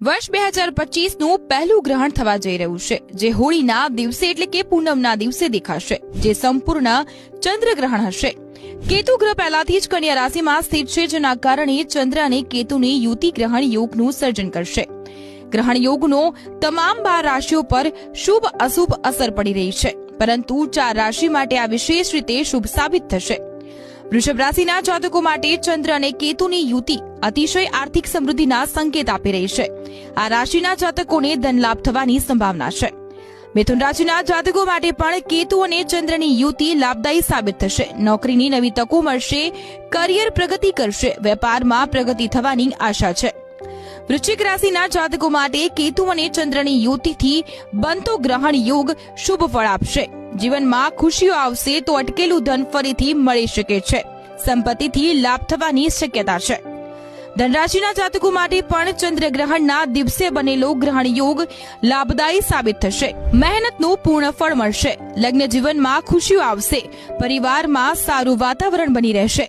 વર્ષ 2025નું પહેલું ગ્રહણ થવા જઈ રહ્યું છે, જે હોળીના દિવસે એટલે કે પૂનમના દિવસે દેખાશે, જે સંપૂર્ણ ચંદ્રગ્રહણ હશે. કેતુ ગ્રહ પહેલાથી જ કન્યા રાશિમાં સ્થિત છે, જેના કારણે ચંદ્ર અને કેતુની યુતિ ગ્રહણ યોગનું સર્જન કરશે. ગ્રહણ યોગનો તમામ 12 રાશિઓ પર શુભ અશુભ અસર પડી રહી છે, પરંતુ 4 રાશિ માટે આ વિશેષ રીતે શુભ સાબિત થશે. વૃષભ રાશિના જાતકો માટે ચંદ્ર અને કેતુની યુતિ અતિશય આર્થિક સમૃદ્ધિના સંકેત આપી રહી છે. આ રાશિના જાતકોને ધન લાભ થવાની સંભાવના છે. મિથુન રાશિના જાતકો માટે પણ કેતુ અને ચંદ્રની યુતિ લાભદાયી સાબિત થશે. નોકરીની નવી તકો મળશે, કરિયર પ્રગતિ કરશે, વેપારમાં પ્રગતિ થવાની આશા છે. વૃશ્ચિક રાશિના જાતકો માટે કેતુ અને ચંદ્રની યુતિથી બનતો ગ્રહણ યોગ શુભ ફળ આપશે. જીવનમાં ખુશીઓ આવશે તો અટકેલું ધન ફરીથી મળી શકે છે. સંપત્તિથી લાભ થવાની શક્યતા છે. ધનરાશિના જાતકો માટે પણ ચંદ્રગ્રહણના દિવસે બનેલો ગ્રહણ યોગ લાભદાયી સાબિત થશે. મહેનતનું પૂર્ણ ફળ મળશે. લગ્ન જીવનમાં ખુશીઓ આવશે. પરિવારમાં સારું વાતાવરણ બની રહેશે.